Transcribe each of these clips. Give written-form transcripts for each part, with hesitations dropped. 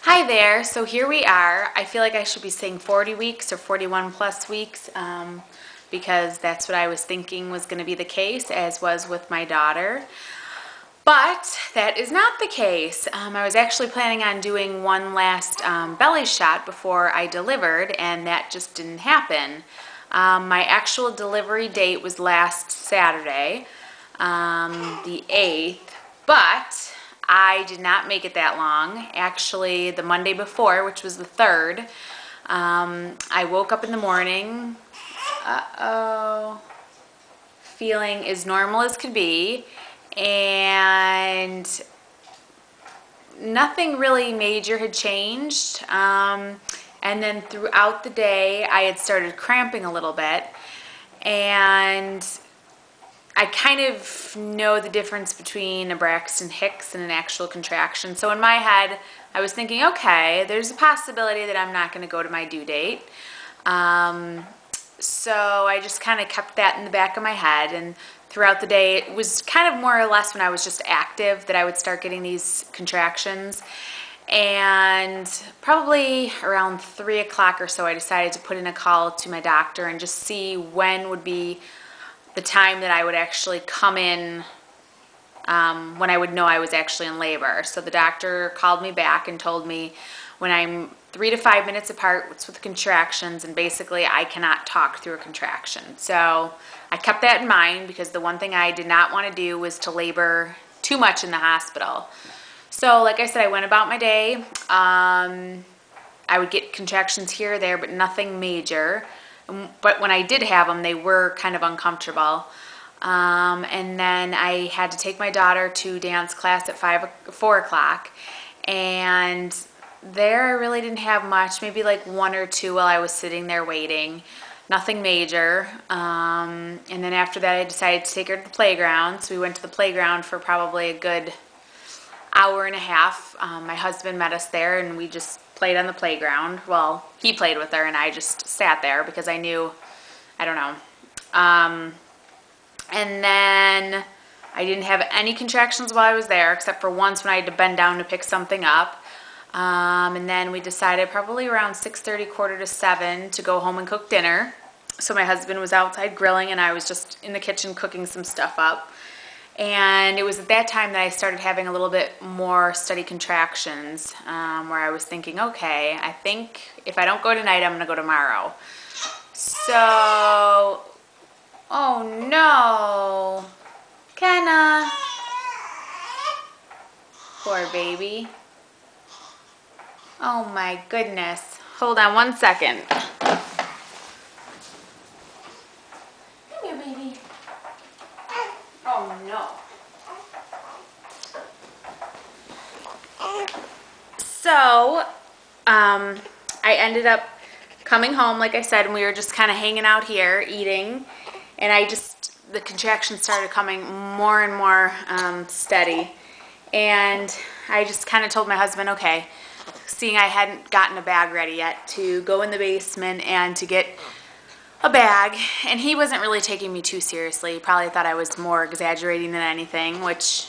Hi there. So here we are. I feel like I should be saying 40 weeks or 41 plus weeks because that's what I was thinking was going to be the case, as was with my daughter. But that is not the case. I was actually planning on doing one last belly shot before I delivered, and that just didn't happen. My actual delivery date was last Saturday, the 8th, but I did not make it that long. Actually, the Monday before, which was the 3rd, I woke up in the morning, feeling as normal as could be, and nothing really major had changed. And then throughout the day, I had started cramping a little bit, and I kind of know the difference between a Braxton Hicks and an actual contraction. So in my head, I was thinking, okay, there's a possibility that I'm not going to go to my due date. So I just kind of kept that in the back of my head, and throughout the day, it was kind of more or less when I was just active that I would start getting these contractions. And probably around 3 o'clock or so, I decided to put in a call to my doctor and just see when would be the time that I would actually come in, when I would know I was actually in labor. So the doctor called me back and told me when I'm 3 to 5 minutes apart, it's with contractions, and basically I cannot talk through a contraction. So I kept that in mind because the one thing I did not want to do was to labor too much in the hospital. So like I said, I went about my day. I would get contractions here or there, but nothing major. But when I did have them, they were kind of uncomfortable. And then I had to take my daughter to dance class at 4 o'clock. And there I really didn't have much, maybe like 1 or 2 while I was sitting there waiting. Nothing major. And then after that, I decided to take her to the playground. So we went to the playground for probably a good hour and a half. My husband met us there, and we just played on the playground. Well, he played with her, and I just sat there because I knew, I don't know. And then I didn't have any contractions while I was there, except for once when I had to bend down to pick something up. And then we decided probably around 6:30, quarter to 7, to go home and cook dinner. So my husband was outside grilling, and I was just in the kitchen cooking some stuff up. And it was at that time that I started having a little bit more steady contractions, where I was thinking, okay, I think if I don't go tonight, I'm going to go tomorrow. So, oh no, Kenna, poor baby. Oh my goodness. Hold on 1 second. Come here, baby. Oh no. So, I ended up coming home, like I said, and we were just kind of hanging out here eating, and the contractions started coming more and more steady. And I just kind of told my husband, okay, seeing I hadn't gotten a bag ready yet, to go in the basement and to get a bag. And he wasn't really taking me too seriously. He probably thought I was more exaggerating than anything, which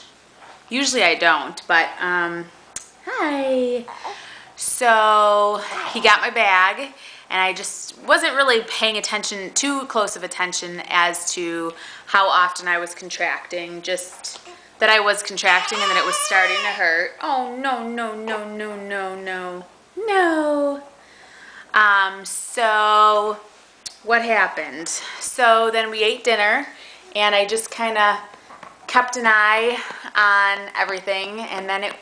usually I don't, but hi. So he got my bag, and I just wasn't really paying attention, too close of attention as to how often I was contracting, just that I was contracting and that it was starting to hurt. Oh, no, no, no, no, no, no, no. So what happened? So then we ate dinner, and I just kind of kept an eye on everything, and then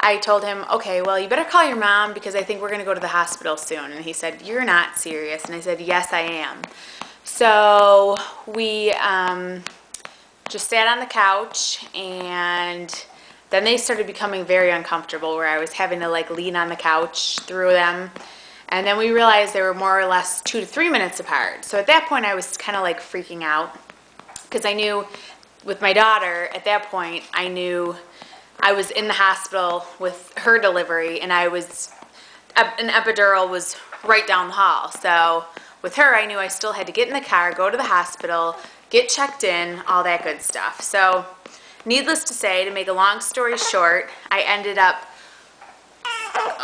I told him, okay, well, you better call your mom because I think we're going to go to the hospital soon. And he said, you're not serious. And I said, yes, I am. So we just sat on the couch, and then they started becoming very uncomfortable, where I was having to like lean on the couch through them. And then we realized they were more or less 2 to 3 minutes apart. So at that point, I was kind of like freaking out because I knew with my daughter, at that point, I knew I was in the hospital with her delivery, and an epidural was right down the hall. So with her, I knew I still had to get in the car, go to the hospital, get checked in, all that good stuff. So needless to say, to make a long story short, I ended up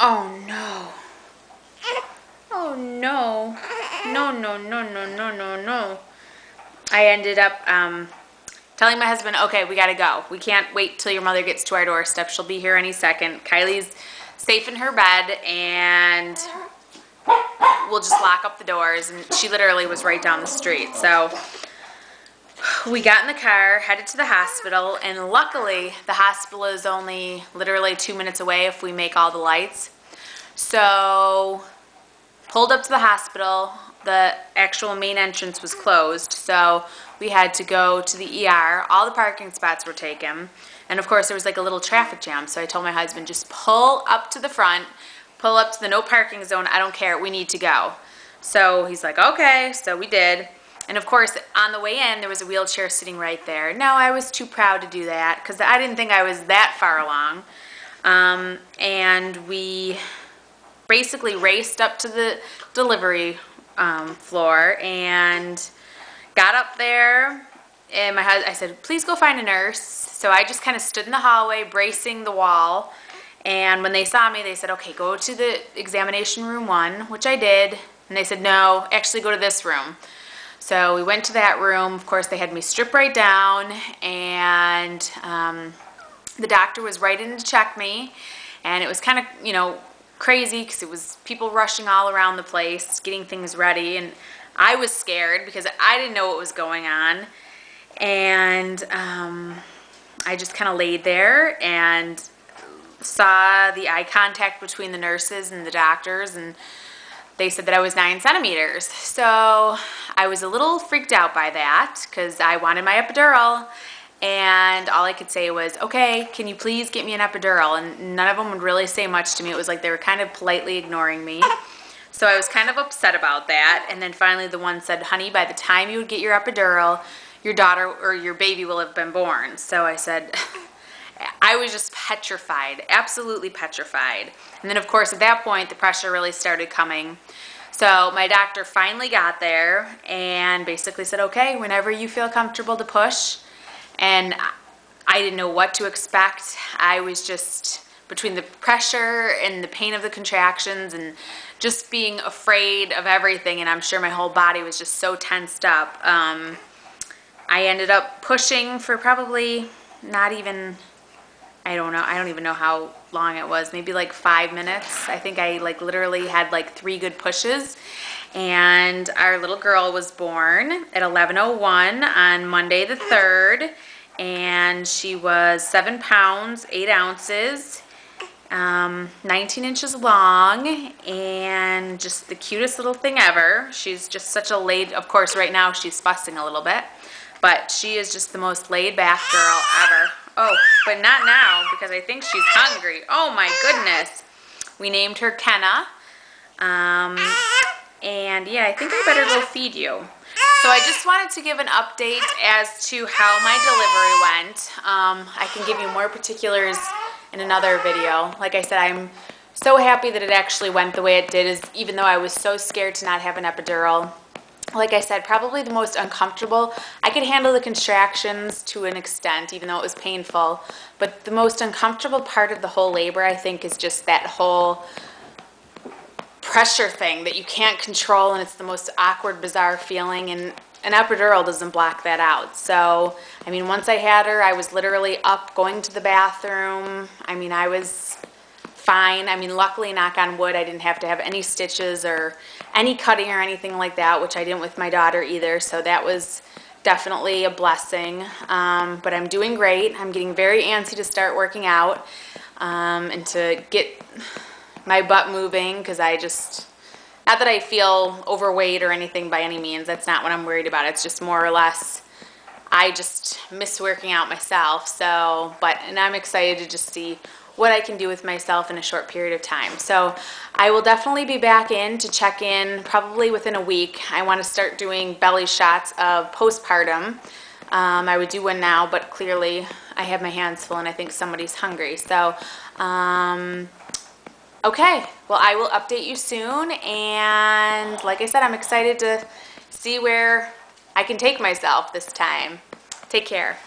Oh no. Oh no. No, no, no, no, no, no, no. I ended up telling my husband, okay, we gotta go. We can't wait till your mother gets to our doorstep. She'll be here any second. Kylie's safe in her bed, and we'll just lock up the doors. And she literally was right down the street. So we got in the car, headed to the hospital, and luckily the hospital is only literally 2 minutes away if we make all the lights. So pulled up to the hospital. The actual main entrance was closed, so we had to go to the ER. All the parking spots were taken, and of course there was like a little traffic jam, so I told my husband, just pull up to the front, pull up to the no parking zone, I don't care, we need to go. So he's like, okay, so we did. And of course, on the way in, there was a wheelchair sitting right there. No, I was too proud to do that, because I didn't think I was that far along. And we basically raced up to the delivery floor and got up there, and I said, please go find a nurse. So I just kind of stood in the hallway bracing the wall, and when they saw me they said, okay, go to the examination room 1, which I did, and they said, no, actually go to this room. So we went to that room. Of course they had me strip right down, and the doctor was right in to check me, and it was kind of, you know, crazy because it was people rushing all around the place getting things ready, and I was scared because I didn't know what was going on. And I just kind of laid there and saw the eye contact between the nurses and the doctors, and they said that I was 9 centimeters. So I was a little freaked out by that because I wanted my epidural. And all I could say was, okay, can you please get me an epidural? And none of them would really say much to me. It was like they were kind of politely ignoring me. So I was kind of upset about that. And then finally the one said, honey, by the time you would get your epidural, your daughter or your baby will have been born. So I said, I was just petrified, absolutely petrified. And then of course at that point the pressure really started coming. So my doctor finally got there and basically said, okay, whenever you feel comfortable to push. And I didn't know what to expect. I was just, between the pressure and the pain of the contractions and just being afraid of everything, and I'm sure my whole body was just so tensed up, I ended up pushing for probably not even, I don't even know how long it was, maybe like 5 minutes. I think I like literally had like 3 good pushes. And our little girl was born at 11:01 on Monday the 3rd, and she was 7 pounds, 8 ounces, 19 inches long, and just the cutest little thing ever. She's just such a of course right now she's fussing a little bit, but she is just the most laid back girl ever. Oh, but not now, because I think she's hungry. Oh my goodness. We named her Kenna. And yeah, I think I better go feed you. So I just wanted to give an update as to how my delivery went. I can give you more particulars in another video. Like I said, I'm so happy that it actually went the way it did, even though I was so scared to not have an epidural. Like I said, probably the most uncomfortable. I could handle the contractions to an extent, even though it was painful. But the most uncomfortable part of the whole labor, I think, is just that whole pressure thing that you can't control, and it's the most awkward, bizarre feeling, and an epidural doesn't block that out. So, I mean, once I had her, I was literally up going to the bathroom. I mean, I was fine. I mean, luckily, knock on wood, I didn't have to have any stitches or any cutting or anything like that, which I didn't with my daughter either, so that was definitely a blessing. But I'm doing great. I'm getting very antsy to start working out and to get my butt moving, because I just, not that I feel overweight or anything by any means, that's not what I'm worried about. It's just more or less I just miss working out myself. So, and I'm excited to just see what I can do with myself in a short period of time. So I will definitely be back in to check in probably within a week. I want to start doing belly shots of postpartum. I would do one now, but clearly I have my hands full and I think somebody's hungry. So, okay, well, I will update you soon, and like I said, I'm excited to see where I can take myself this time. Take care.